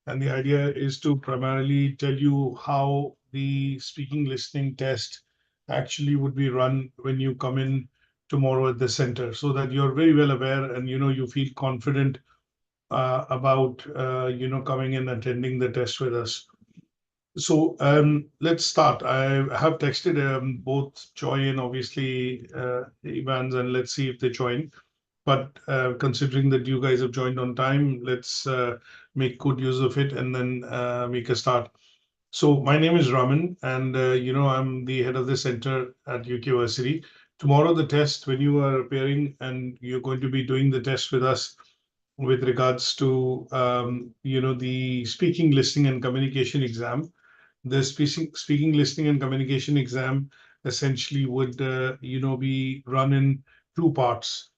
And the idea is to primarily tell you how the speaking listening test actually would be run when you come in tomorrow at the center, so that you're very well aware and you feel confident about coming in attending the test with us. So let's start. I have texted both Joy and obviously Evans, and let's see if they join. But considering that you guys have joined on time, let's make good use of it and then make a start. So my name is Raman, and I'm the head of the center at UK Versity. Tomorrow, the test, when you are appearing and you're going to be doing the test with us with regards to the speaking, listening, and communication exam. The speaking, listening, and communication exam essentially would be run in two parts.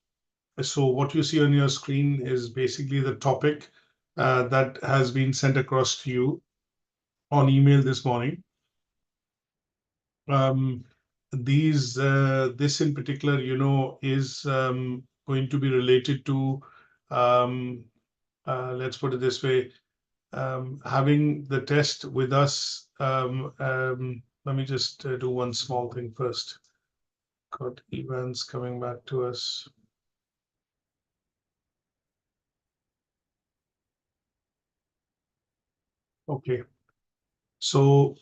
So what you see on your screen is basically the topic that has been sent across to you on email this morning. Um, this in particular, is going to be related to, um, let's put it this way, having the test with us. Let me just do one small thing first. Got Evans coming back to us. Okay. So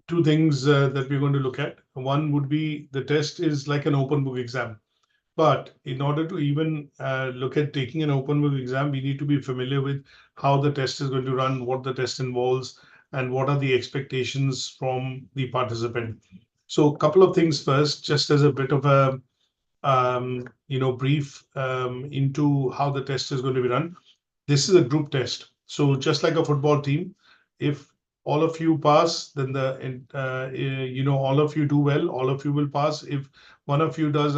two things that we're going to look at. One would be the test is like an open book exam. But in order to even look at taking an open book exam, we need to be familiar with how the test is going to run, what the test involves, and what are the expectations from the participant. So a couple of things first, just as a bit of a brief into how the test is going to be run. This is a group test. So just like a football team, if all of you pass, then all of you do well, all of you will pass. If one of you does,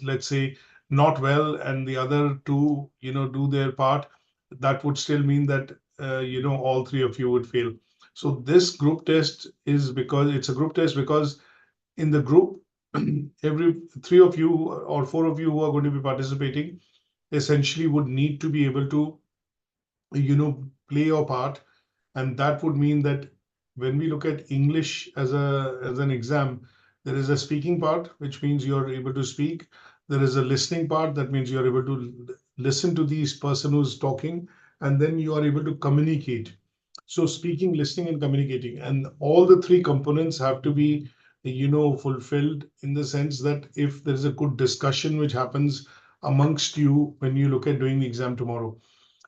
let's say not well, and the other two, do their part, that would still mean that, all three of you would fail. So this group test is because it's a group test because in the group, every three of you or four of you who are going to be participating essentially would need to be able to, play your part. And that would mean that when we look at English as an exam, there is a speaking part, which means you're able to speak. There is a listening part, that means you're able to listen to this person who's talking, and then you are able to communicate. So speaking, listening, and communicating, and all the three components have to be, fulfilled, in the sense that if there's a good discussion which happens amongst you when you look at doing the exam tomorrow.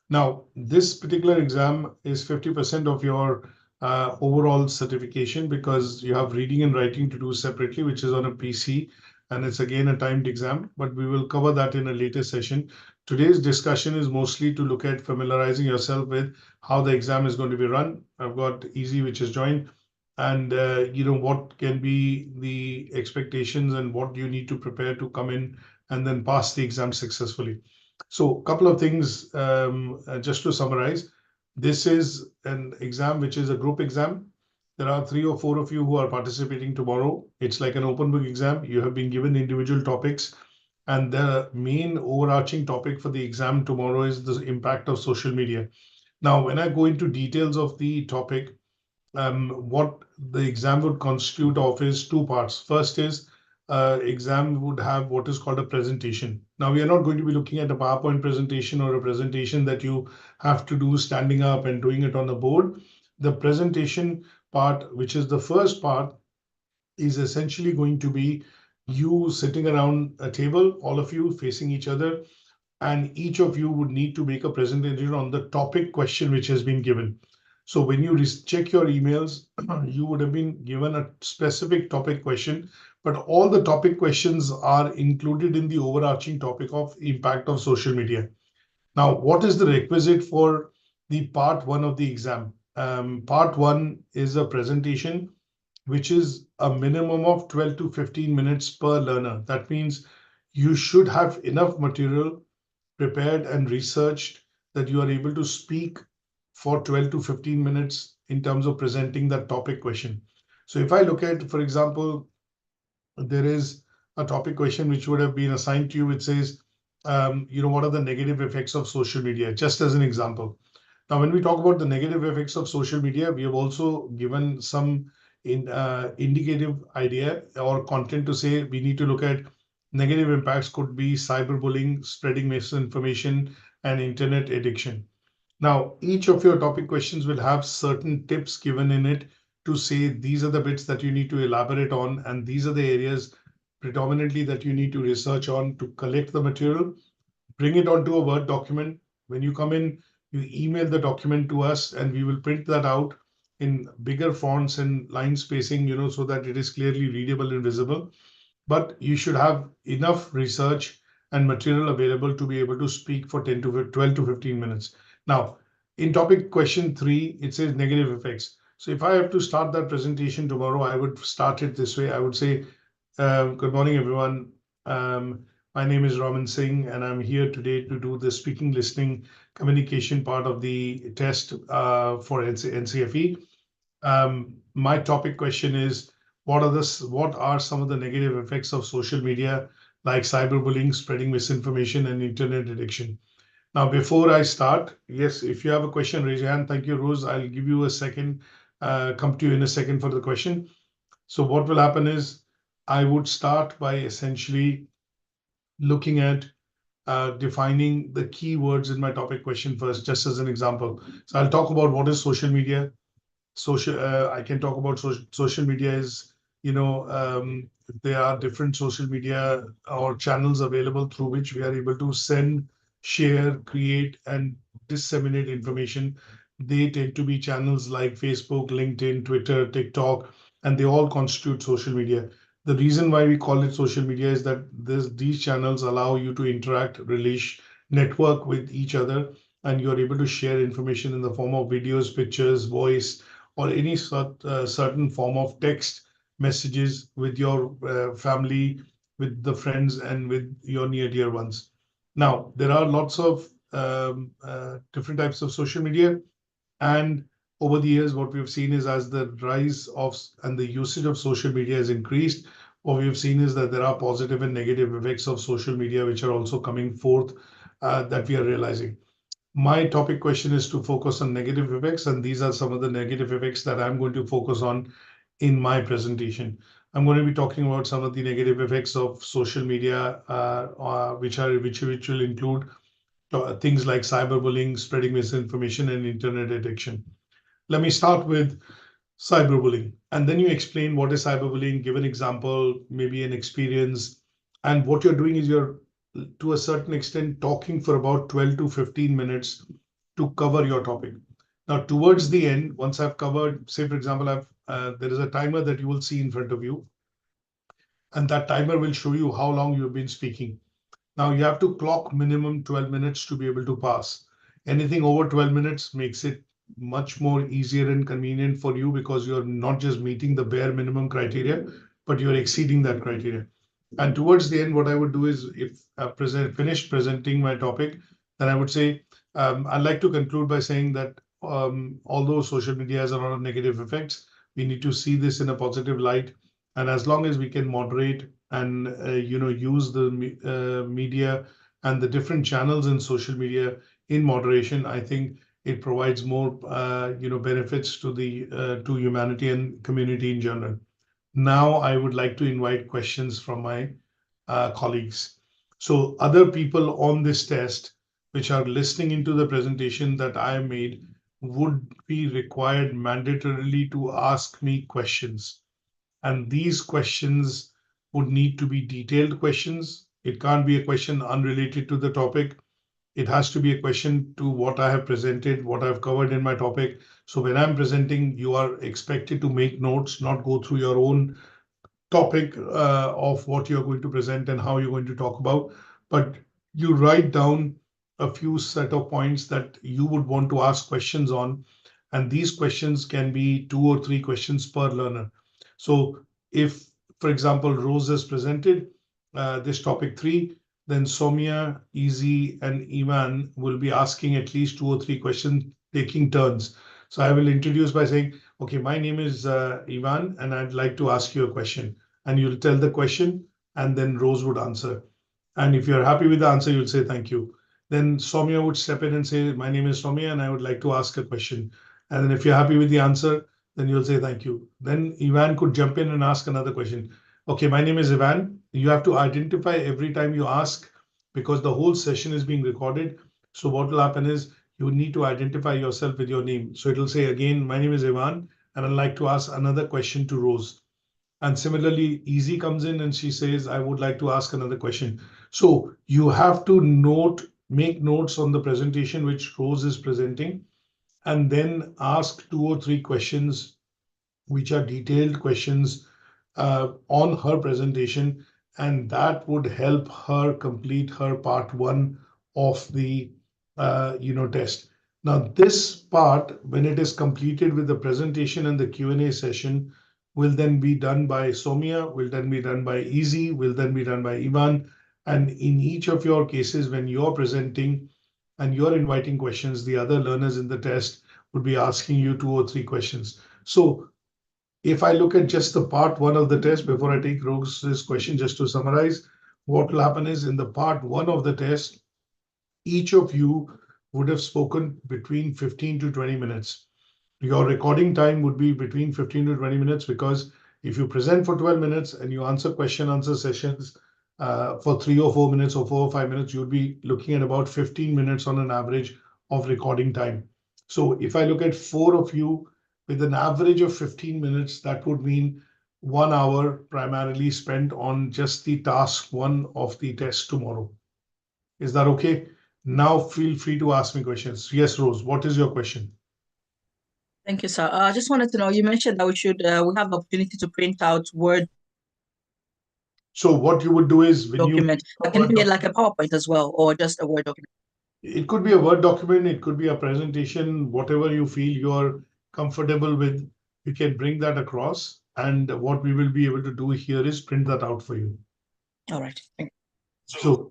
Now, this particular exam is 50% of your overall certification, because you have reading and writing to do separately, which is on a PC, and it's again a timed exam, but we will cover that in a later session. Today's discussion is mostly to look at familiarizing yourself with how the exam is going to be run. I've got Easy, which is joined, and what can be the expectations and what you need to prepare to come in and then pass the exam successfully. So a couple of things, just to summarize. This is an exam which is a group exam. There are three or four of you who are participating tomorrow. It's like an open book exam. You have been given individual topics, and the main overarching topic for the exam tomorrow is the impact of social media. Now, when I go into details of the topic, what the exam would constitute of is two parts. First is exam would have what is called a presentation. Now, we are not going to be looking at a PowerPoint presentation or a presentation that you have to do standing up and doing it on the board. The presentation part, which is the first part, is essentially going to be you sitting around a table, all of you facing each other, and each of you would need to make a presentation on the topic question which has been given. So when you check your emails, you would have been given a specific topic question, but all the topic questions are included in the overarching topic of impact of social media. Now, what is the requisite for the part one of the exam? Part one is a presentation, which is a minimum of 12 to 15 minutes per learner. That means you should have enough material prepared and researched that you are able to speak for 12 to 15 minutes in terms of presenting that topic question. So if I look at, for example, there is a topic question which would have been assigned to you, which says what are the negative effects of social media, just as an example. Now, when we talk about the negative effects of social media, we have also given some indicative idea or content to say we need to look at negative impacts could be cyberbullying, spreading misinformation, and internet addiction. Now, each of your topic questions will have certain tips given in it to say these are the bits that you need to elaborate on, and these are the areas predominantly that you need to research on to collect the material, bring it onto a Word document. When you come in, you email the document to us, and we will print that out in bigger fonts and line spacing, so that it is clearly readable and visible. But you should have enough research and material available to be able to speak for 10 to 12 to 15 minutes. Now, in topic question 3, it says negative effects. So if I have to start that presentation tomorrow, I would start it this way. I would say, good morning, everyone. My name is Raman Singh, and I'm here today to do the speaking, listening, communication part of the test for NCFE. My topic question is, what are some of the negative effects of social media, like cyberbullying, spreading misinformation, and internet addiction? Now, before I start, yes, if you have a question, raise your hand. Thank you, Rose. I'll give you a second, come to you in a second for the question. So what will happen is I would start by essentially looking at defining the keywords in my topic question first, just as an example. So I'll talk about what is social media. I can talk about social media is, there are different social media or channels available through which we are able to send, share, create, and disseminate information. They tend to be channels like Facebook, LinkedIn, Twitter, TikTok, and they all constitute social media. The reason why we call it social media is that these channels allow you to interact, network with each other, and you're able to share information in the form of videos, pictures, voice, or any certain form of text messages with your family, with the friends, and with your near dear ones. Now, there are lots of different types of social media. And over the years, what we've seen is as the rise of and the usage of social media has increased, what we've seen is that there are positive and negative effects of social media, which are also coming forth that we are realizing. My topic question is to focus on negative effects, and these are some of the negative effects that I'm going to focus on in my presentation. I'm going to be talking about some of the negative effects of social media, which will include things like cyberbullying, spreading misinformation, and internet addiction. Let me start with cyberbullying, and then you explain what is cyberbullying, give an example, maybe an experience, and what you're doing is you're, to a certain extent, talking for about 12 to 15 minutes to cover your topic. Now, towards the end, once I've covered, say, for example, there is a timer that you will see in front of you, and that timer will show you how long you've been speaking. Now, you have to clock minimum 12 minutes to be able to pass. Anything over 12 minutes makes it much more easier and convenient for you because you're not just meeting the bare minimum criteria, but you're exceeding that criteria. And towards the end, what I would do is, if I've finished presenting my topic, then I would say, I'd like to conclude by saying that although social media has a lot of negative effects, we need to see this in a positive light. And as long as we can moderate and use the media and the different channels in social media in moderation, I think it provides more benefits to the to humanity and community in general. Now I would like to invite questions from my colleagues. So other people on this test, which are listening into the presentation that I made, would be required mandatorily to ask me questions. And these questions would need to be detailed questions. It can't be a question unrelated to the topic. It has to be a question to what I have presented, what I've covered in my topic. So when I'm presenting, you are expected to make notes, not go through your own topic of what you're going to present and how you're going to talk about, but you write down a few set of points that you would want to ask questions on. And these questions can be 2 or 3 questions per learner. So if, for example, Rose has presented this topic 3, then Soumya, Easy, and Iman will be asking at least 2 or 3 questions, taking turns. So I will introduce by saying, okay, my name is Iman, and I'd like to ask you a question. And you'll tell the question, and then Rose would answer. And if you're happy with the answer, you'll say thank you. Then Soumya would step in and say, my name is Soumya and I would like to ask a question. And then if you're happy with the answer, then you'll say thank you. Then Ivan could jump in and ask another question. Okay, my name is Ivan. You have to identify every time you ask because the whole session is being recorded. So what will happen is you need to identify yourself with your name. So it'll say again, my name is Ivan and I'd like to ask another question to Rose. And similarly, Easy comes in and she says, I would like to ask another question. So you have to make notes on the presentation which Rose is presenting, and then ask 2 or 3 questions, which are detailed questions on her presentation. And that would help her complete her part 1 of the test. Now, this part, when it is completed with the presentation and the Q&A session, will then be done by Soumya, will then be done by Easy, will then be done by Ivan. And in each of your cases, when you're presenting and you're inviting questions, the other learners in the test would be asking you 2 or 3 questions. So if I look at just the part 1 of the test, before I take Rose's question, just to summarize, what will happen is in the part 1 of the test, each of you would have spoken between 15 to 20 minutes. Your recording time would be between 15 to 20 minutes because if you present for 12 minutes and you answer question answer sessions for 3 or 4 minutes or 4 or 5 minutes, you'll be looking at about 15 minutes on an average of recording time. So if I look at 4 of you with an average of 15 minutes, that would mean 1 hour primarily spent on just the task 1 of the test tomorrow. Is that okay? Now feel free to ask me questions. Yes, Rose, what is your question? Thank you, sir. I just wanted to know, you mentioned that we have the opportunity to print out Word So what you would do is when document. Can it be like a PowerPoint as well, or just a Word document? It could be a Word document, it could be a presentation, whatever you feel you're comfortable with, you can bring that across. And what we will be able to do here is print that out for you. All right. So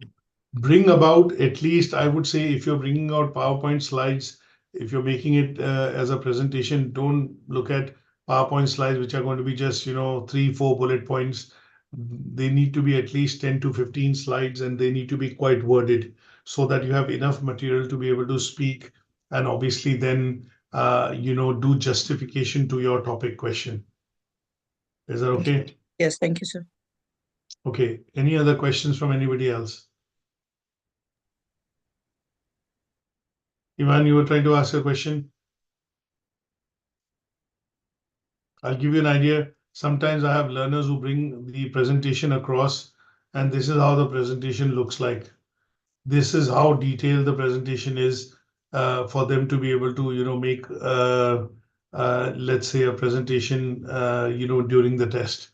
bring about at least, I would say, if you're bringing out PowerPoint slides, if you're making it as a presentation, don't look at PowerPoint slides, which are going to be just, 3, 4 bullet points. They need to be at least 10 to 15 slides and they need to be quite worded so that you have enough material to be able to speak and obviously then, do justification to your topic question. Is that okay? Yes, thank you, sir. Okay. Any other questions from anybody else? Ivan, you were trying to ask a question? I'll give you an idea. Sometimes I have learners who bring the presentation across, and this is how the presentation looks like. This is how detailed the presentation is for them to be able to, make, let's say, a presentation, during the test.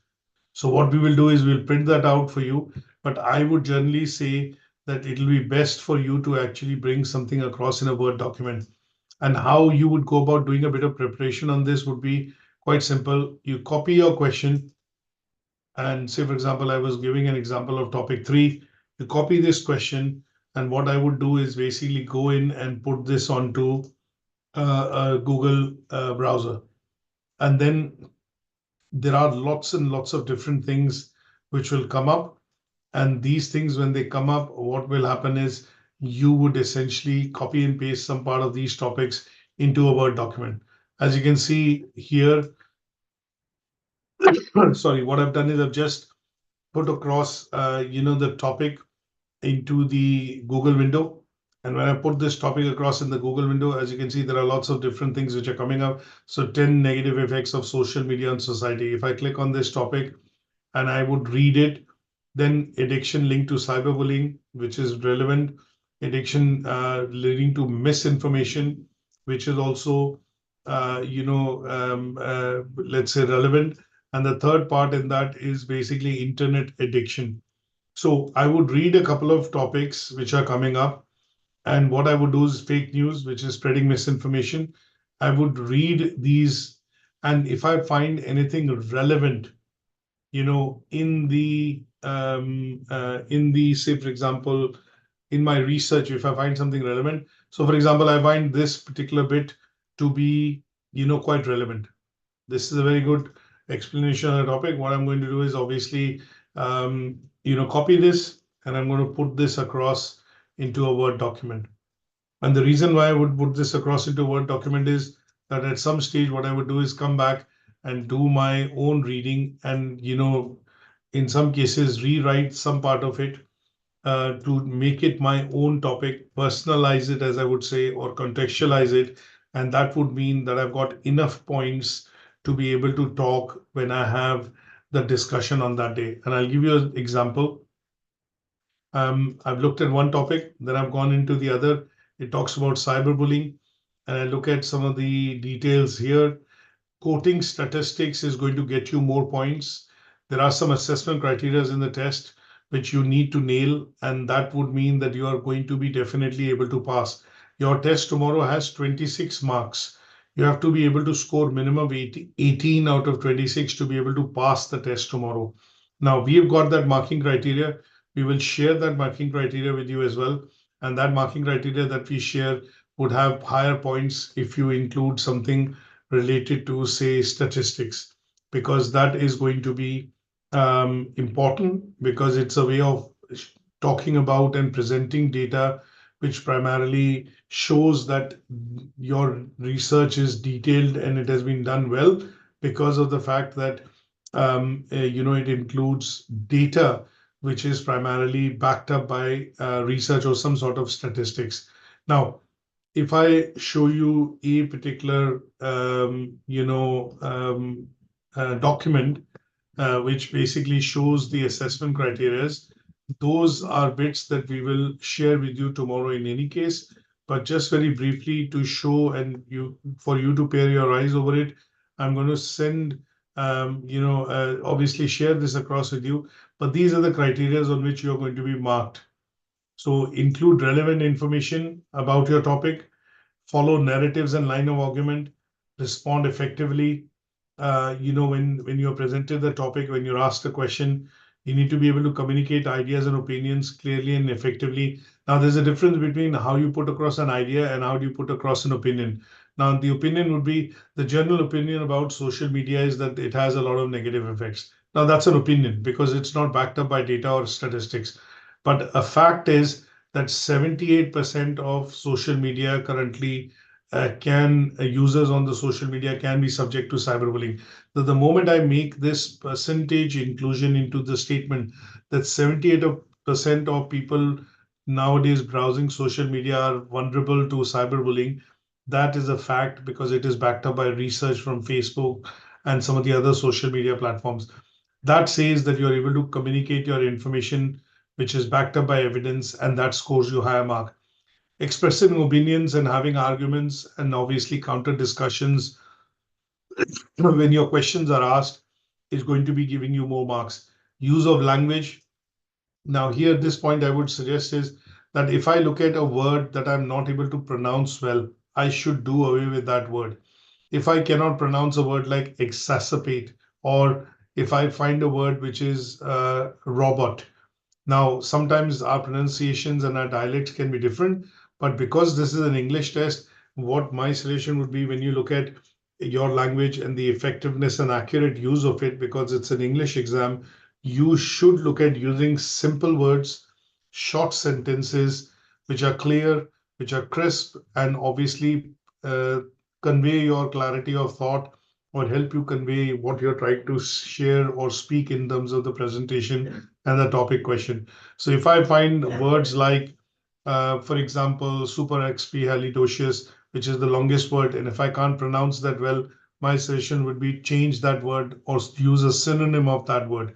So what we will do is we'll print that out for you. But I would generally say that it'll be best for you to actually bring something across in a Word document. And how you would go about doing a bit of preparation on this would be quite simple. You copy your question and say, for example, I was giving an example of topic 3. You copy this question, and what I would do is basically go in and put this onto a Google browser. And then there are lots and lots of different things which will come up. And these things, when they come up, what will happen is you would essentially copy and paste some part of these topics into a Word document. As you can see here, sorry, what I've done is I've just put across, the topic into the Google window. And when I put this topic across in the Google window, as you can see, there are lots of different things which are coming up. So 10 negative effects of social media on society. If I click on this topic and I would read it, then addiction linked to cyberbullying, which is relevant, addiction leading to misinformation, which is also, let's say relevant. And the third part in that is basically internet addiction. So I would read a couple of topics which are coming up. And what I would do is fake news, which is spreading misinformation. I would read these. And if I find anything relevant, in the, say, for example, in my research, if I find something relevant. So for example, I find this particular bit to be, quite relevant. This is a very good explanation on the topic. What I'm going to do is obviously, copy this and I'm going to put this across into a Word document. And the reason why I would put this across into a Word document is that at some stage, what I would do is come back and do my own reading and, in some cases, rewrite some part of it to make it my own topic, personalize it, as I would say, or contextualize it. And that would mean that I've got enough points to be able to talk when I have the discussion on that day. And I'll give you an example. I've looked at one topic, then I've gone into the other. It talks about cyberbullying, and I look at some of the details here. Quoting statistics is going to get you more points. There are some assessment criteria in the test which you need to nail, and that would mean that you are going to be definitely able to pass. Your test tomorrow has 26 marks. You have to be able to score minimum 18 out of 26 to be able to pass the test tomorrow. Now, we have got that marking criteria. We will share that marking criteria with you as well. And that marking criteria that we share would have higher points if you include something related to, say, statistics, because that is going to be important because it's a way of talking about and presenting data which primarily shows that your research is detailed and it has been done well because of the fact that it includes data which is primarily backed up by research or some sort of statistics. Now, if I show you a particular, document which basically shows the assessment criteria, those are bits that we will share with you tomorrow in any case. But just very briefly to show and for you to pair your eyes over it, I'm going to send, obviously share this across with you. But these are the criteria on which you're going to be marked. So include relevant information about your topic, follow narratives and line of argument, respond effectively. When you're presented the topic, when you're asked a question, you need to be able to communicate ideas and opinions clearly and effectively. Now, there's a difference between how you put across an idea and how do you put across an opinion. Now, the opinion would be the general opinion about social media is that it has a lot of negative effects. Now, that's an opinion because it's not backed up by data or statistics. But a fact is that 78% of social media currently users on the social media can be subject to cyberbullying. So the moment I make this percentage inclusion into the statement that 78% of people nowadays browsing social media are vulnerable to cyberbullying, that is a fact because it is backed up by research from Facebook and some of the other social media platforms. That says that you're able to communicate your information, which is backed up by evidence, and that scores you higher mark. Expressing opinions and having arguments and obviously counter discussions when your questions are asked is going to be giving you more marks. Use of language. Now, here, this point I would suggest is that if I look at a word that I'm not able to pronounce well, I should do away with that word. If I cannot pronounce a word like exacerbate, or if I find a word which is robot. Now, sometimes our pronunciations and our dialects can be different, but because this is an English test, what my suggestion would be when you look at your language and the effectiveness and accurate use of it, because it's an English exam, you should look at using simple words, short sentences, which are clear, which are crisp, and obviously convey your clarity of thought or help you convey what you're trying to share or speak in terms of the presentation and the topic question. So if I find words like, for example, superexpialidocious, which is the longest word, and if I can't pronounce that well, my suggestion would be change that word or use a synonym of that word.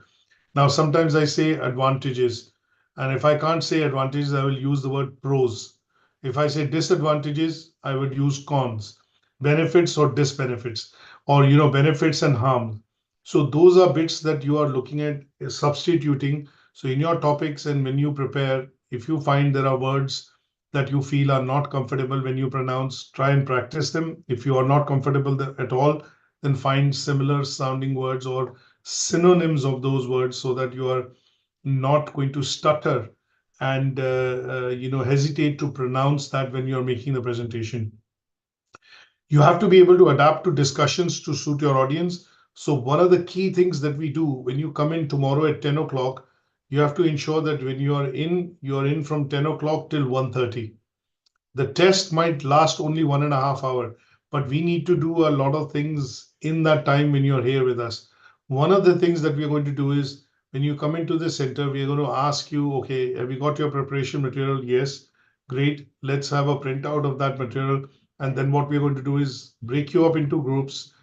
Now, sometimes I say advantages, and if I can't say advantages, I will use the word pros. If I say disadvantages, I would use cons, benefits or disbenefits, or benefits and harm. So those are bits that you are looking at substituting. So in your topics and when you prepare, if you find there are words that you feel are not comfortable when you pronounce, try and practice them. If you are not comfortable at all, then find similar sounding words or synonyms of those words so that you are not going to stutter and hesitate to pronounce that when you're making the presentation. You have to be able to adapt to discussions to suit your audience. So one of the key things that we do when you come in tomorrow at 10 o'clock, you have to ensure that when you are in from 10 o'clock till 1:30. The test might last only 1.5 hours, but we need to do a lot of things in that time when you're here with us. One of the things that we're going to do is when you come into the center, we're going to ask you, okay, have you got your preparation material? Yes, great. Let's have a printout of that material. And then what we're going to do is break you up into groups,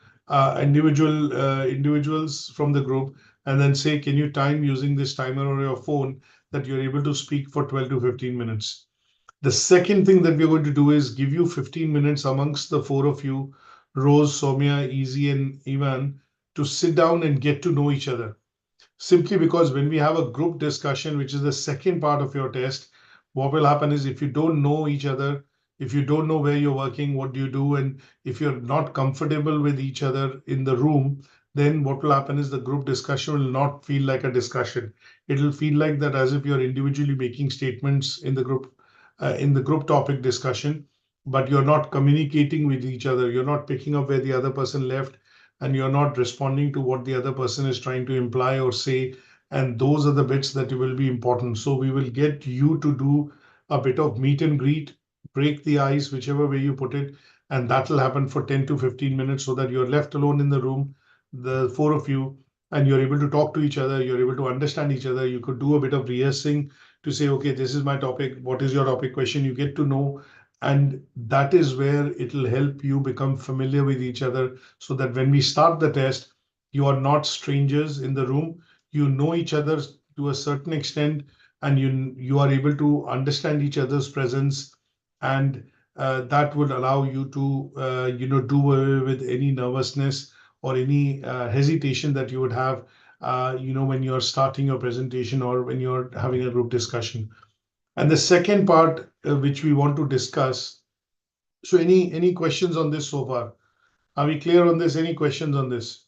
individuals from the group, and then say, can you time using this timer or your phone that you're able to speak for 12 to 15 minutes. The second thing that we're going to do is give you 15 minutes amongst the four of you, Rose, Soumya, Easy, and Ivan, to sit down and get to know each other. Simply because when we have a group discussion, which is the second part of your test, what will happen is if you don't know each other, if you don't know where you're working, what do you do, and if you're not comfortable with each other in the room, then what will happen is the group discussion will not feel like a discussion. It'll feel like that as if you're individually making statements in the group topic discussion, but you're not communicating with each other. You're not picking up where the other person left, and you're not responding to what the other person is trying to imply or say. And those are the bits that will be important. So we will get you to do a bit of meet and greet, break the ice, whichever way you put it. And that will happen for 10 to 15 minutes so that you're left alone in the room, the four of you, and you're able to talk to each other. You're able to understand each other. You could do a bit of rehearsing to say, okay, this is my topic. What is your topic question? You get to know. And that is where it'll help you become familiar with each other so that when we start the test, you are not strangers in the room. You know each other to a certain extent, and you are able to understand each other's presence, and that would allow you to do away with any nervousness or any hesitation that you would have when you're starting your presentation or when you're having a group discussion. And the second part which we want to discuss. So any questions on this so far? Are we clear on this? Any questions on this?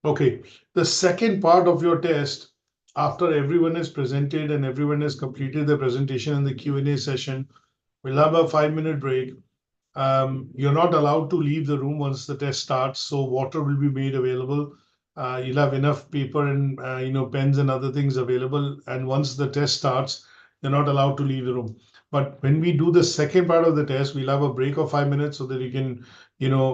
Okay, the second part of your test, after everyone is presented and everyone has completed the presentation and the Q&A session, we'll have a 5-minute break. You're not allowed to leave the room once the test starts, so water will be made available. You'll have enough paper and pens and other things available. And once the test starts, you're not allowed to leave the room. But when we do the second part of the test, we'll have a break of 5 minutes so that you can,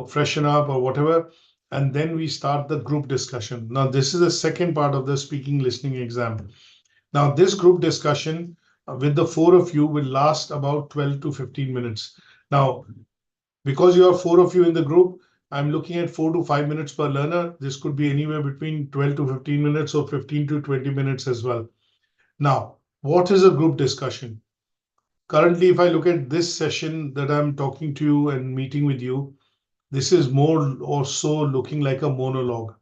freshen up or whatever. And then we start the group discussion. Now, this is the second part of the speaking listening exam. Now, this group discussion with the four of you will last about 12 to 15 minutes. Now, because you are four of you in the group, I'm looking at 4 to 5 minutes per learner. This could be anywhere between 12 to 15 minutes or 15 to 20 minutes as well. Now, what is a group discussion? Currently, if I look at this session that I'm talking to you and meeting with you, this is more or so looking like a monologue.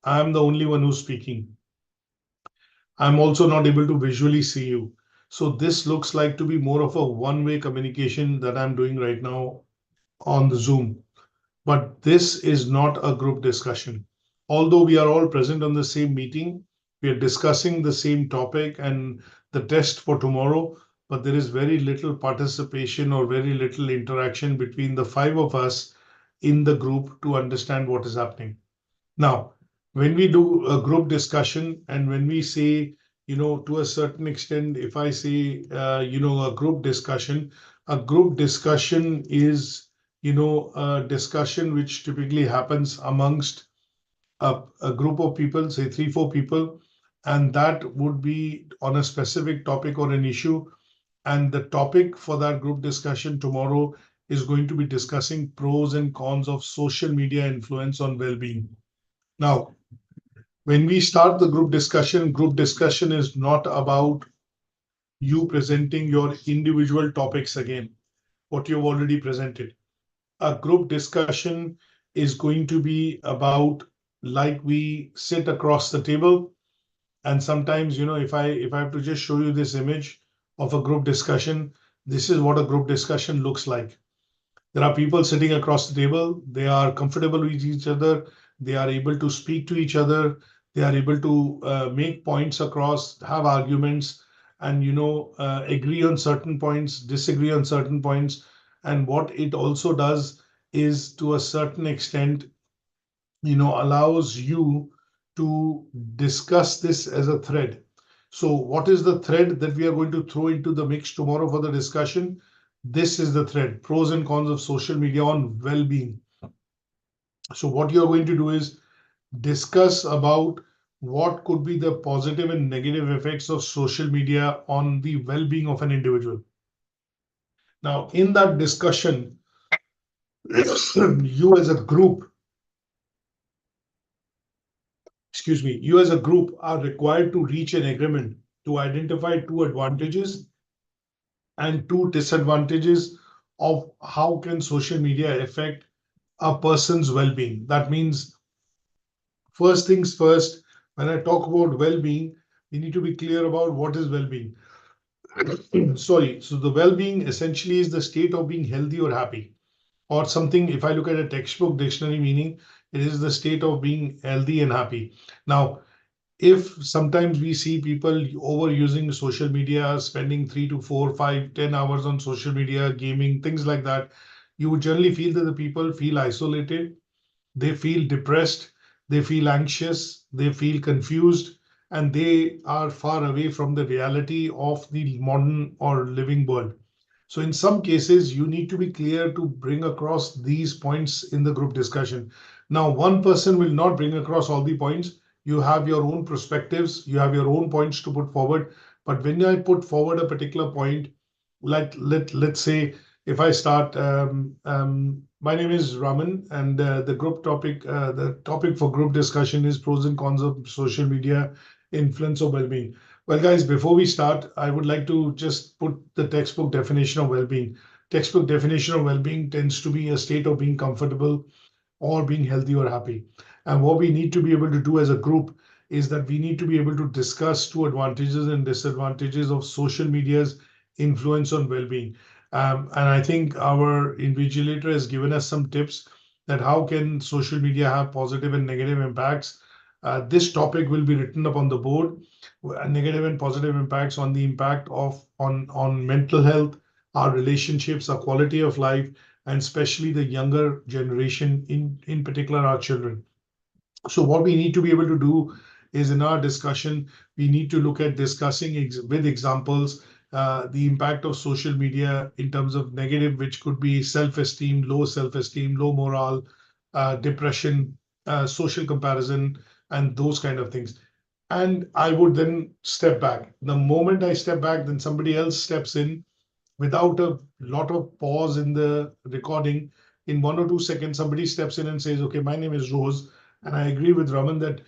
I'm the only one who's speaking. I'm also not able to visually see you. So this looks like to be more of a one-way communication that I'm doing right now on the Zoom. But this is not a group discussion. Although we are all present on the same meeting, we are discussing the same topic and the test for tomorrow, but there is very little participation or very little interaction between the five of us in the group to understand what is happening. Now, when we do a group discussion and when we say, to a certain extent, if I say, a group discussion is, a discussion which typically happens amongst a group of people, say 3-4 people, and that would be on a specific topic or an issue. And the topic for that group discussion tomorrow is going to be discussing pros and cons of social media influence on well-being. Now, when we start the group discussion is not about you presenting your individual topics again, what you've already presented. A group discussion is going to be about, like, we sit across the table, and sometimes, if I have to just show you this image of a group discussion, this is what a group discussion looks like. There are people sitting across the table. They are comfortable with each other. They are able to speak to each other. They are able to make points across, have arguments, and agree on certain points, disagree on certain points. And what it also does is, to a certain extent, allows you to discuss this as a thread. So what is the thread that we are going to throw into the mix tomorrow for the discussion? This is the thread, pros and cons of social media on well-being. So what you're going to do is discuss about what could be the positive and negative effects of social media on the well-being of an individual. Now, in that discussion, you as a group, you as a group are required to reach an agreement to identify two advantages and two disadvantages of how can social media affect a person's well-being. That means, first things first, when I talk about well-being, we need to be clear about what is well-being. Sorry. So the well-being essentially is the state of being healthy or happy, or something. If I look at a textbook dictionary meaning, it is the state of being healthy and happy. Now, if sometimes we see people overusing social media, spending 3 to 4, 5, 10 hours on social media, gaming, things like that, you would generally feel that the people feel isolated, they feel depressed, they feel anxious, they feel confused, and they are far away from the reality of the modern or living world. So in some cases, you need to be clear to bring across these points in the group discussion. Now, one person will not bring across all the points. You have your own perspectives, you have your own points to put forward. But when I put forward a particular point, like let's say if I start, my name is Raman, and the topic for group discussion is pros and cons of social media influence of well-being. Well, guys, before we start, I would like to just put the textbook definition of well-being. Textbook definition of well-being tends to be a state of being comfortable or being healthy or happy. And what we need to be able to do as a group is that we need to be able to discuss two advantages and disadvantages of social media's influence on well-being. And I think our invigilator has given us some tips that how can social media have positive and negative impacts. This topic will be written up on the board. Negative and positive impacts on the impact of on mental health, our relationships, our quality of life, and especially the younger generation, in particular our children. So what we need to be able to do is in our discussion, we need to look at discussing with examples the impact of social media in terms of negative, which could be self-esteem, low morale, depression, social comparison, and those kind of things. And I would then step back. The moment I step back, then somebody else steps in without a lot of pause in the recording. In 1 or 2 seconds, somebody steps in and says, okay, my name is Rose. And I agree with Raman that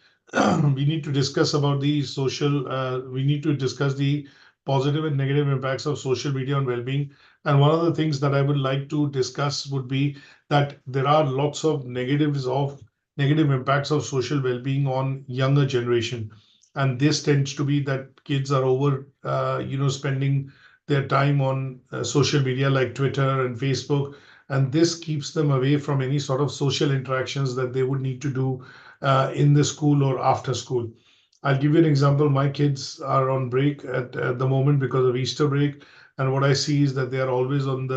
we need to discuss about we need to discuss the positive and negative impacts of social media on well-being. And one of the things that I would like to discuss would be that there are lots of negative impacts of social well-being on younger generation. And this tends to be that kids are spending their time on social media like Twitter and Facebook, and this keeps them away from any sort of social interactions that they would need to do in the school or after school. I'll give you an example. My kids are on break at the moment because of Easter break, and what I see is that they are always on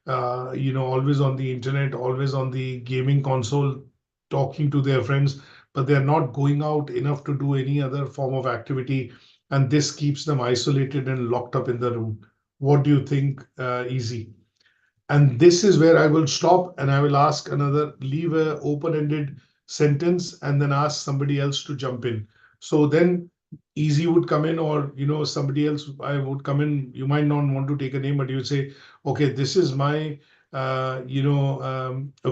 always on the internet, always on the gaming console, talking to their friends, but they're not going out enough to do any other form of activity, and this keeps them isolated and locked up in the room. What do you think, Easy? And this is where I will stop and I will leave a open-ended sentence and then ask somebody else to jump in. So then Easy would come in, or somebody else I would come in. You might not want to take a name, but you would say, okay, this is my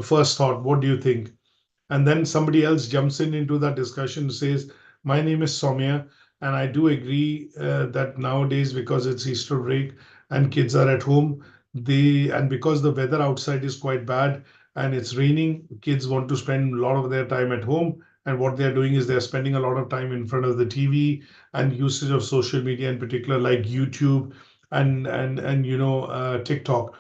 first thought. What do you think? And then somebody else jumps in into that discussion, says, my name is Soumya, and I do agree that nowadays, because it's Easter break and kids are at home, and because the weather outside is quite bad and it's raining, kids want to spend a lot of their time at home. And what they're doing is they're spending a lot of time in front of the TV and usage of social media in particular, like YouTube and TikTok.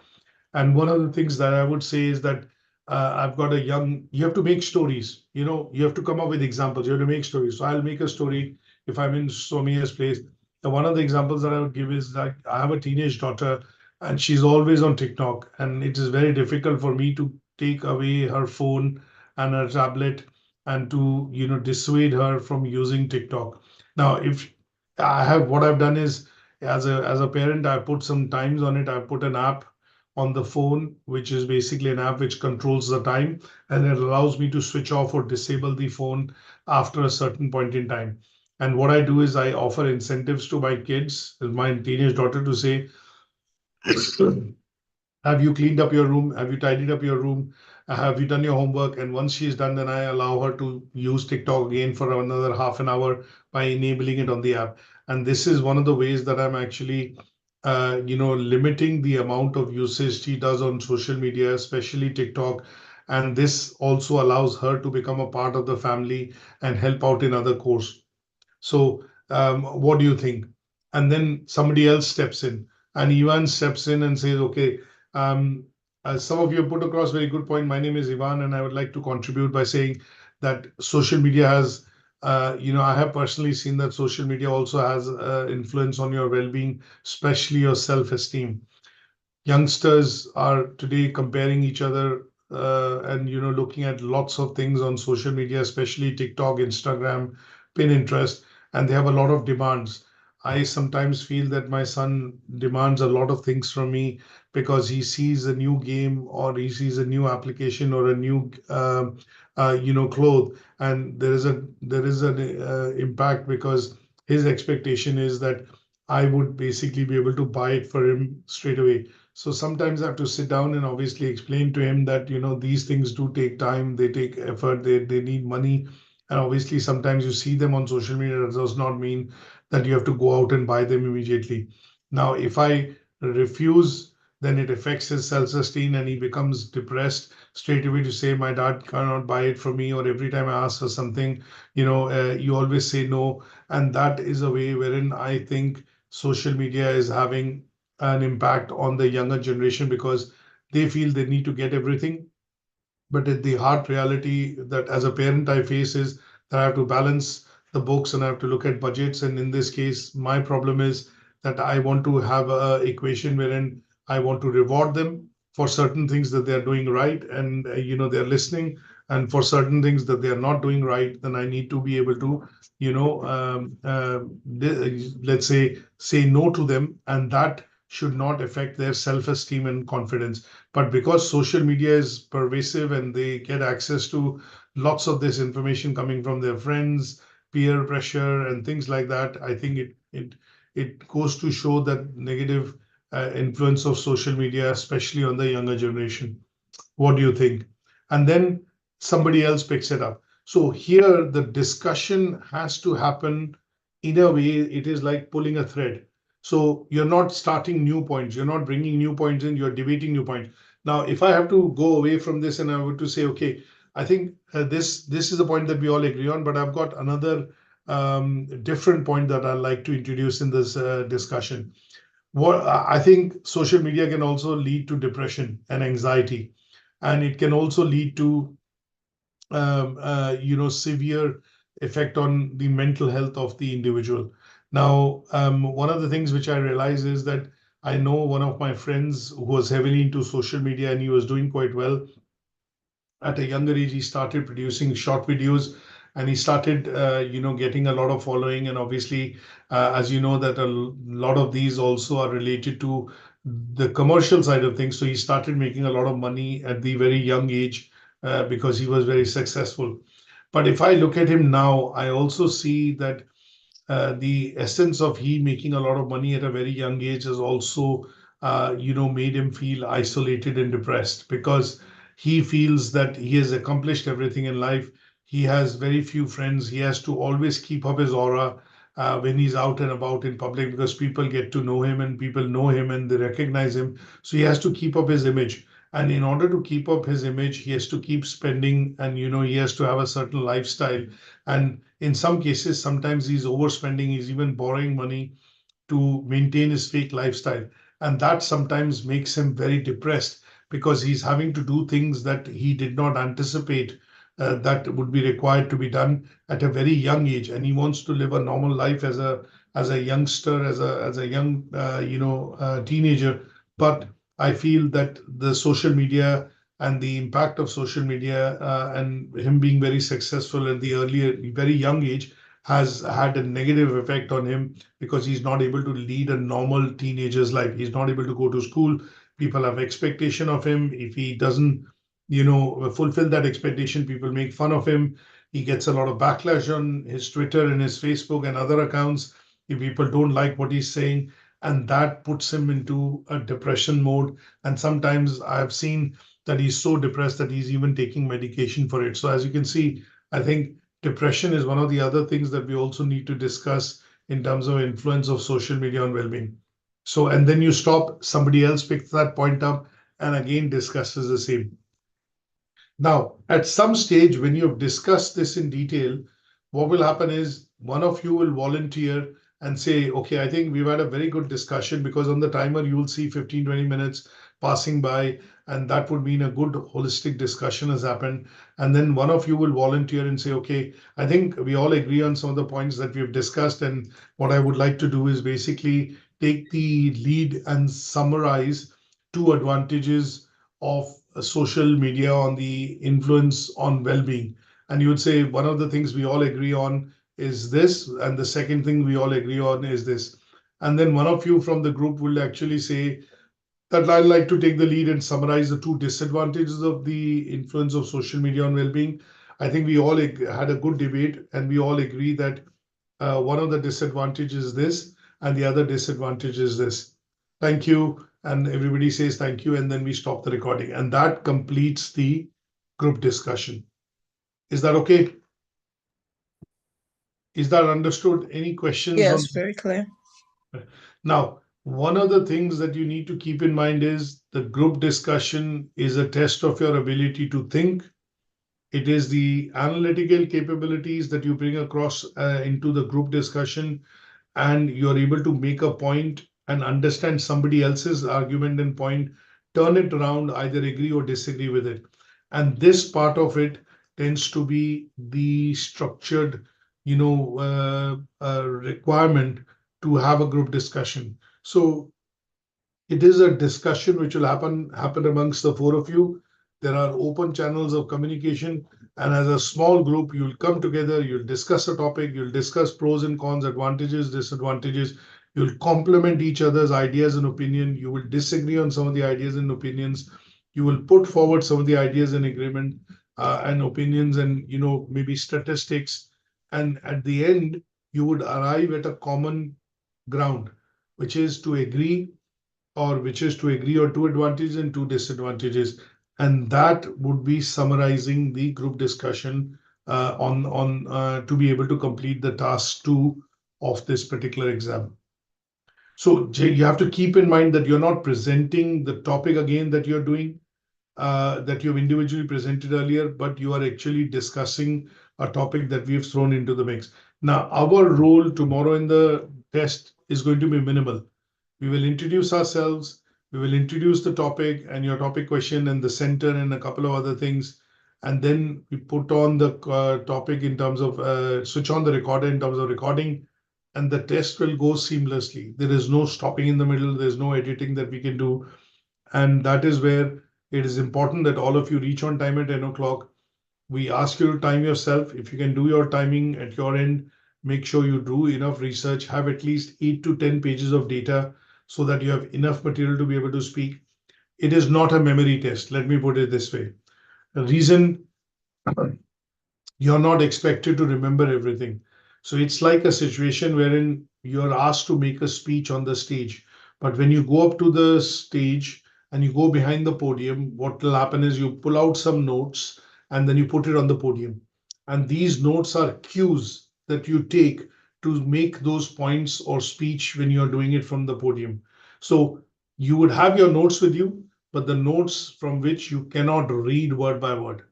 And one of the things that I would say is that you have to make stories, you have to come up with examples, you have to make stories. So I'll make a story if I'm in Somia's place. And one of the examples that I would give is that I have a teenage daughter and she's always on TikTok. And it is very difficult for me to take away her phone and her tablet and to, dissuade her from using TikTok. Now, if what I've done is, as a parent, I put some times on it. I put an app on the phone, which is basically an app which controls the time, and it allows me to switch off or disable the phone after a certain point in time. And what I do is I offer incentives to my kids, my teenage daughter, to say, have you cleaned up your room? Have you tidied up your room? Have you done your homework? And once she's done, then I allow her to use TikTok again for another half an hour by enabling it on the app. And this is one of the ways that I'm actually, limiting the amount of usage she does on social media, especially TikTok. And this also allows her to become a part of the family and help out in other course. So, what do you think? And then somebody else steps in, and Ivan steps in and says, okay, as some of you put across very good point. My name is Ivan, and I would like to contribute by saying that social media has, I have personally seen that social media also has influence on your well-being, especially your self-esteem. Youngsters are today comparing each other, and looking at lots of things on social media, especially TikTok, Instagram, Pinterest, and they have a lot of demands. I sometimes feel that my son demands a lot of things from me because he sees a new game, or he sees a new application, or a new cloth, and there is an impact, because his expectation is that I would basically be able to buy it for him straight away. So sometimes I have to sit down and obviously explain to him that, these things do take time, they take effort, they need money. And obviously, sometimes you see them on social media, that does not mean that you have to go out and buy them immediately. Now, if I refuse, then it affects his self-esteem, and he becomes depressed straight away to say, my dad cannot buy it for me, or every time I ask for something, you always say no. And that is a way wherein I think social media is having an impact on the younger generation, because they feel they need to get everything. But the hard reality that as a parent I face is that I have to balance the books, and I have to look at budgets. And in this case, my problem is that I want to have a equation wherein I want to reward them for certain things that they're doing right, and they're listening, and for certain things that they're not doing right, then I need to be able to, let's say no to them, and that should not affect their self-esteem and confidence. But because social media is pervasive, and they get access to lots of this information coming from their friends, peer pressure, and things like that, I think it goes to show that negative influence of social media, especially on the younger generation. What do you think? And then somebody else picks it up. So here the discussion has to happen in a way, it is like pulling a thread. So you're not starting new points, you're not bringing new points in, you're debating new points. Now, if I have to go away from this and I were to say, okay, I think this is a point that we all agree on, but I've got another different point that I'd like to introduce in this discussion. What I think social media can also lead to depression and anxiety, and it can also lead to severe effect on the mental health of the individual. Now, one of the things which I realize is that I know one of my friends who was heavily into social media, and he was doing quite well. At a younger age, he started producing short videos, and he started, getting a lot of following. And obviously, as you know, that a lot of these also are related to the commercial side of things. So he started making a lot of money at the very young age, because he was very successful. But if I look at him now, I also see that the essence of he making a lot of money at a very young age has also, made him feel isolated and depressed, because he feels that he has accomplished everything in life. He has very few friends. He has to always keep up his aura when he's out and about in public, because people get to know him, and people know him, and they recognize him. So he has to keep up his image. And in order to keep up his image, he has to keep spending, and he has to have a certain lifestyle. And in some cases, sometimes he's overspending, he's even borrowing money to maintain his fake lifestyle. And that sometimes makes him very depressed, because he's having to do things that he did not anticipate that would be required to be done at a very young age. And he wants to live a normal life as a youngster, as a young teenager. But I feel that the social media and the impact of social media and him being very successful at the very young age has had a negative effect on him because he's not able to lead a normal teenager's life. He's not able to go to school. People have expectation of him. If he doesn't, fulfill that expectation, people make fun of him. He gets a lot of backlash on his Twitter and his Facebook and other accounts if people don't like what he's saying, and that puts him into a depression mode. And sometimes I've seen that he's so depressed that he's even taking medication for it. So as you can see, I think depression is one of the other things that we also need to discuss in terms of influence of social media on well-being. So, and then you stop, somebody else picks that point up and again discusses the same. Now, at some stage, when you have discussed this in detail, what will happen is one of you will volunteer and say, okay, I think we've had a very good discussion, because on the timer, you will see 15, 20 minutes passing by, and that would mean a good holistic discussion has happened. And then one of you will volunteer and say, okay, I think we all agree on some of the points that we've discussed. And what I would like to do is basically take the lead and summarize 2 advantages of social media on the influence on well-being. And you would say one of the things we all agree on is this, and the second thing we all agree on is this. And then one of you from the group will actually say that I'd like to take the lead and summarize the 2 disadvantages of the influence of social media on well-being. I think we all had a good debate, and we all agree that one of the disadvantages is this, and the other disadvantage is this. Thank you. And everybody says thank you, and then we stop the recording. And that completes the group discussion. Is that okay? Is that understood? Any questions? Yes, very clear. Now, one of the things that you need to keep in mind is the group discussion is a test of your ability to think. It is the analytical capabilities that you bring across into the group discussion, and you're able to make a point and understand somebody else's argument and point, turn it around, either agree or disagree with it. And this part of it tends to be the structured, requirement to have a group discussion. So it is a discussion which will happen amongst the 4 of you. There are open channels of communication, and as a small group, you'll come together, you'll discuss a topic, you'll discuss pros and cons, advantages, disadvantages. You'll complement each other's ideas and opinion. You will disagree on some of the ideas and opinions. You will put forward some of the ideas and agreement and opinions, and maybe statistics. And at the end, you would arrive at a common ground, which is to agree or 2 advantages and 2 disadvantages. And that would be summarizing the group discussion to be able to complete the task 2 of this particular exam. So you have to keep in mind that you're not presenting the topic again that you're doing, that you've individually presented earlier, but you are actually discussing a topic that we've thrown into the mix. Now, our role tomorrow in the test is going to be minimal. We will introduce ourselves, we will introduce the topic and your topic question and the center and a couple of other things. And then we put on the topic in terms of switch on the recorder in terms of recording, and the test will go seamlessly. There is no stopping in the middle. There's no editing that we can do. And that is where it is important that all of you reach on time at 10 o'clock. We ask you to time yourself. If you can do your timing at your end, make sure you do enough research, have at least 8 to 10 pages of data so that you have enough material to be able to speak. It is not a memory test. Let me put it this way. The reason you're not expected to remember everything. So it's like a situation wherein you're asked to make a speech on the stage. But when you go up to the stage and you go behind the podium, what will happen is you pull out some notes and then you put it on the podium. And these notes are cues that you take to make those points or speech when you're doing it from the podium. So you would have your notes with you, but the notes from which you cannot read word by word.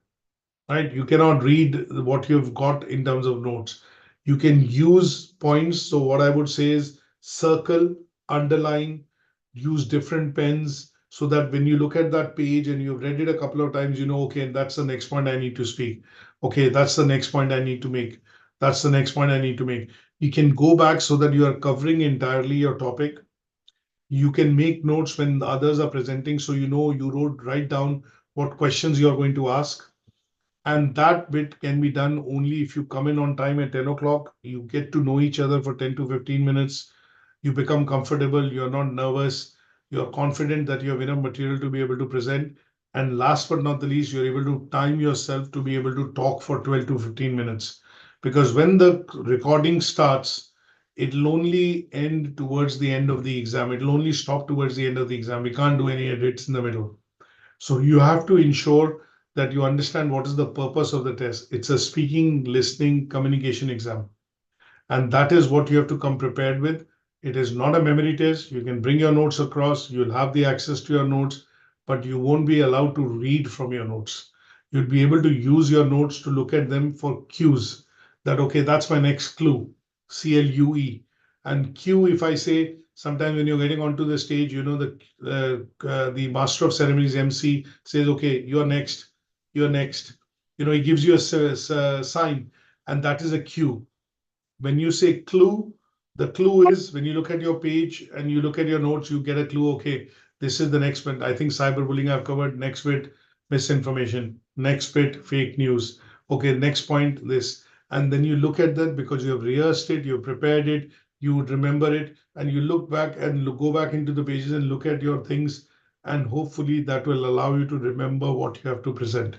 Right? You cannot read what you've got in terms of notes. You can use points. So what I would say is circle, underline, use different pens so that when you look at that page and you've read it a couple of times, okay, that's the next point I need to speak. Okay, that's the next point I need to make. That's the next point I need to make. You can go back so that you are covering entirely your topic. You can make notes when the others are presenting. So you write down what questions you're going to ask. And that bit can be done only if you come in on time at 10 o'clock. You get to know each other for 10 to 15 minutes. You become comfortable. You're not nervous. You're confident that you have enough material to be able to present. And last but not the least, you're able to time yourself to be able to talk for 12 to 15 minutes. Because when the recording starts, it'll only end towards the end of the exam. It'll only stop towards the end of the exam. We can't do any edits in the middle. So you have to ensure that you understand what is the purpose of the test. It's a speaking, listening, communication exam. And that is what you have to come prepared with. It is not a memory test. You can bring your notes across. You'll have the access to your notes, but you won't be allowed to read from your notes. You'll be able to use your notes to look at them for cues that, okay, that's my next clue, CLUE. And Q, if I say, sometimes when you're getting onto the stage, the master of ceremonies MC says, okay, you're next, you're next. He gives you a sign, and that is a cue. When you say clue, the clue is when you look at your page and you look at your notes, you get a clue. Okay, this is the next bit. I think cyberbullying I've covered. Next bit, misinformation. Next bit, fake news. Okay, next point, this. And then you look at that because you have rehearsed it, you've prepared it, you would remember it, and you look back and go back into the pages and look at your things. And hopefully that will allow you to remember what you have to present.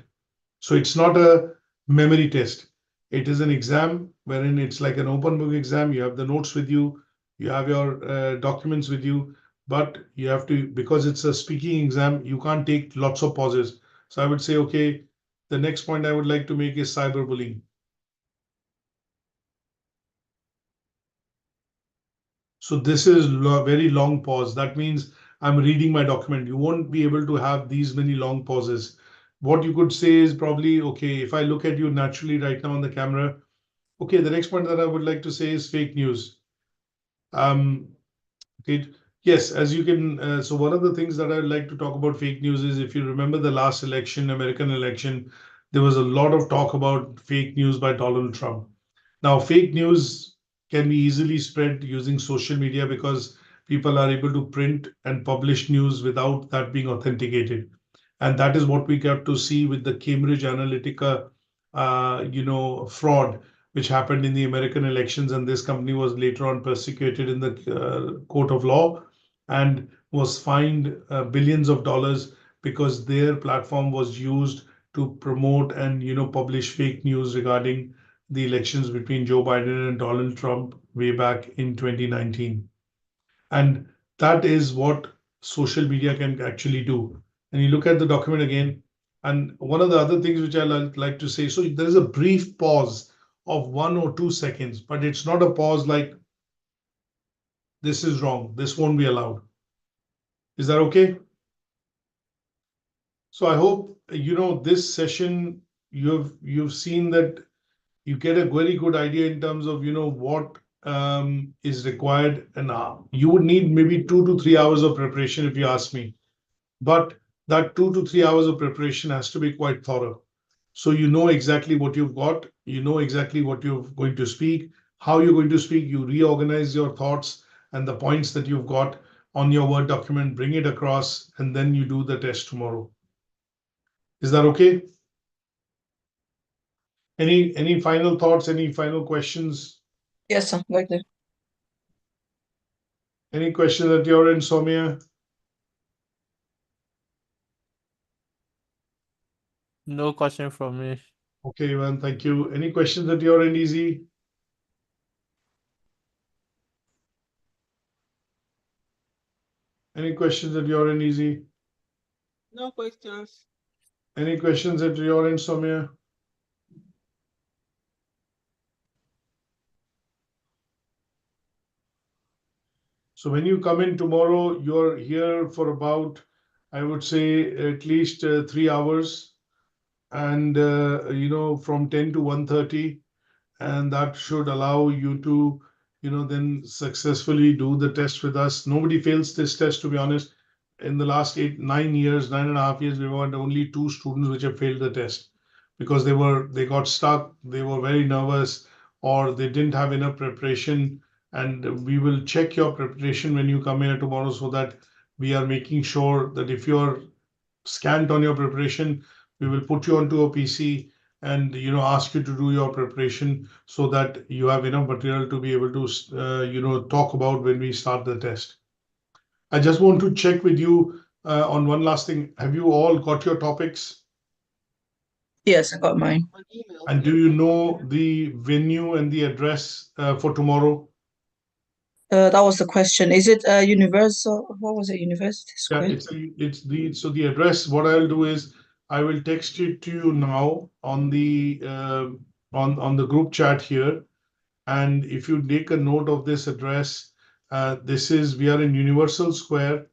So it's not a memory test. It is an exam wherein it's like an open book exam. You have the notes with you, you have your documents with you, but you have to, because it's a speaking exam, you can't take lots of pauses. So I would say, okay, the next point I would like to make is cyberbullying. So this is very long pause. That means I'm reading my document. You won't be able to have these many long pauses. What you could say is probably, okay, if I look at you naturally right now on the camera, okay, the next point that I would like to say is fake news. Okay, yes, as you can, so one of the things that I'd like to talk about fake news is if you remember the last election, American election, there was a lot of talk about fake news by Donald Trump. Now, fake news can be easily spread using social media because people are able to print and publish news without that being authenticated. And that is what we got to see with the Cambridge Analytica, fraud, which happened in the American elections. And this company was later on persecuted in the court of law and was fined billions of dollars because their platform was used to promote and publish fake news regarding the elections between Joe Biden and Donald Trump way back in 2019. And that is what social media can actually do. And you look at the document again, and one of the other things which I like to say, so there is a brief pause of 1 or 2 seconds, but it's not a pause like this is wrong, this won't be allowed. Is that okay? So I hope this session you've seen that you get a very good idea in terms of what is required, and you would need maybe 2 to 3 hours of preparation if you ask me, but that 2 to 3 hours of preparation has to be quite thorough. So you know exactly what you've got, you know exactly what you're going to speak, how you're going to speak, you reorganize your thoughts and the points that you've got on your Word document, bring it across, and then you do the test tomorrow. Is that okay? Any final thoughts, any final questions? Yes, sir. Right there. Any questions at your end, Soumya? No question from me. Okay, Ivan, thank you. Any questions at your end, Easy? Any questions at your end, Easy? No questions. Any questions at your end, Soumya? So when you come in tomorrow, you're here for about, I would say, at least 3 hours, and from 10 to 1:30, and that should allow you to, then successfully do the test with us. Nobody fails this test, to be honest. In the last 9 years, 9.5 years, we've had only 2 students which have failed the test because they got stuck, they were very nervous, or they didn't have enough preparation. And we will check your preparation when you come here tomorrow so that we are making sure that if you're scant on your preparation, we will put you onto a PC and ask you to do your preparation so that you have enough material to be able to talk about when we start the test. I just want to check with you on one last thing. Have you all got your topics? Yes, I got mine. On email. And do you know the venue and the address for tomorrow? That was the question. Is it universal? What was it? University Yeah, Square? so the address. What I'll do is I will text it to you now on the on the group chat here, and if you make a note of this address, we are in Universal Square.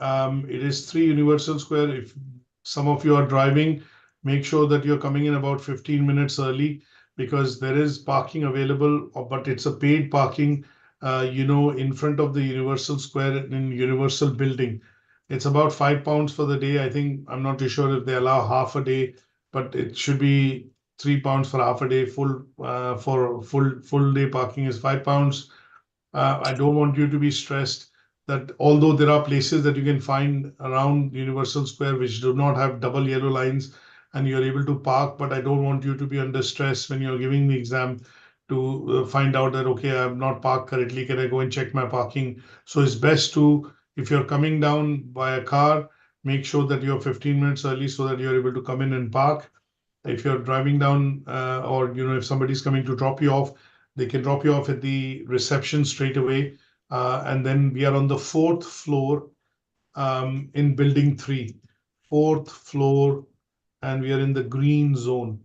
It is 3 Universal Square. If some of you are driving, make sure that you're coming in about 15 minutes early because there is parking available, but it's a paid parking, in front of the Universal Square in Universal Building. It's about £5 for the day. I think I'm not too sure if they allow half a day, but it should be £3 for half a day. For full day parking is £5. I don't want you to be stressed that although there are places that you can find around Universal Square which do not have double yellow lines and you're able to park, but I don't want you to be under stress when you're giving the exam to find out that, okay, I have not parked correctly. Can I go and check my parking? So it's best to, if you're coming down by a car, make sure that you're 15 minutes early so that you're able to come in and park. If you're driving down or if somebody's coming to drop you off, they can drop you off at the reception straight away. And then we are on the 4th floor in building 3, 4th floor, and we are in the green zone.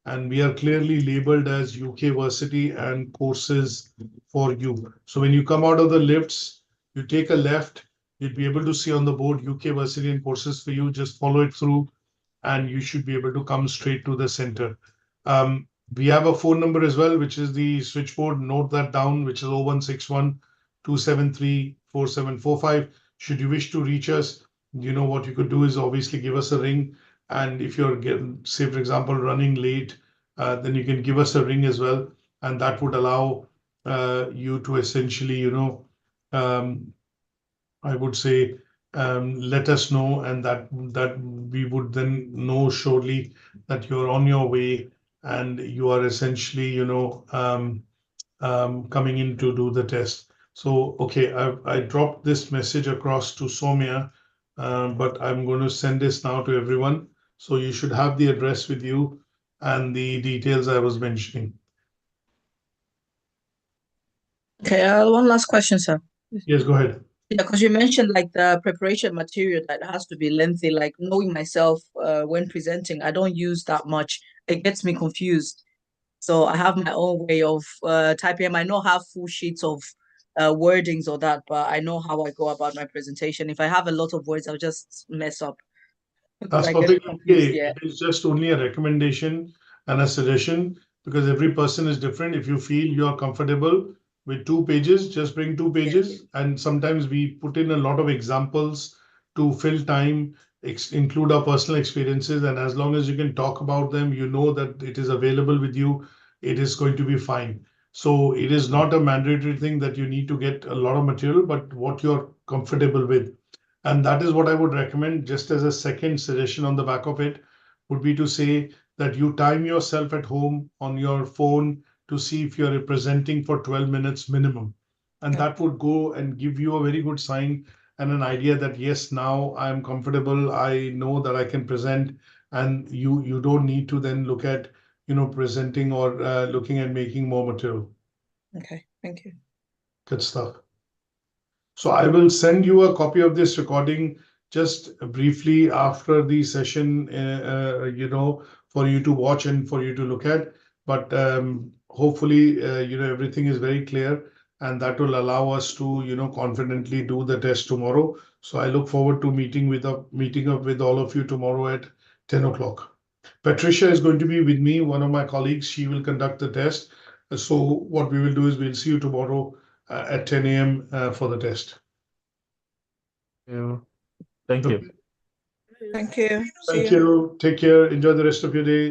And we are clearly labeled as UK Versity and courses for you. So when you come out of the lifts, you take a left, you'll be able to see on the board UK Versity and courses for you. Just follow it through and you should be able to come straight to the center. We have a phone number as well, which is the switchboard. Note that down, which is 0161 273 4745. Should you wish to reach us, what you could do is obviously give us a ring. And if you're say, for example, running late, then you can give us a ring as well. And that would allow you to essentially, I would say, let us know, and that we would then know surely that you're on your way and you are essentially, coming in to do the test. So, okay, I dropped this message across to Soumya, but I'm going to send this now to everyone. So you should have the address with you and the details I was mentioning. Okay, one last question, sir. Yes, go ahead. Yeah, because you mentioned like the preparation material that has to be lengthy. Like knowing myself, when presenting, I don't use that much. It gets me confused. So I have my own way of typing. I might not have full sheets of wordings or that, but I know how I go about my presentation. If I have a lot of words, I'll just mess up. That's I get perfectly confused, okay. yeah. It is just only a recommendation and a suggestion because every person is different. If you feel you are comfortable with 2 pages, just bring 2 pages. And sometimes we put in a lot of examples to fill time, include our personal experiences. And as long as you can talk about them, you know that it is available with you, it is going to be fine. So it is not a mandatory thing that you need to get a lot of material, but what you're comfortable with. And that is what I would recommend, just as a second suggestion on the back of it, would be to say that you time yourself at home on your phone to see if you're presenting for 12 minutes minimum. And that would go and give you a very good sign and an idea that, yes, now I'm comfortable. I know that I can present, and you don't need to then look at, presenting or looking at making more material. Okay, thank you. Good stuff. So I will send you a copy of this recording just briefly after the session, for you to watch and for you to look at. But hopefully, everything is very clear, and that will allow us to, confidently do the test tomorrow. So I look forward to meeting up with all of you tomorrow at 10 o'clock. Patricia is going to be with me, one of my colleagues. She will conduct the test. So what we will do is we'll see you tomorrow at 10 a.m. For the test. Yeah. Thank you. Thank you. Thank you. Take care. Enjoy the rest of your day.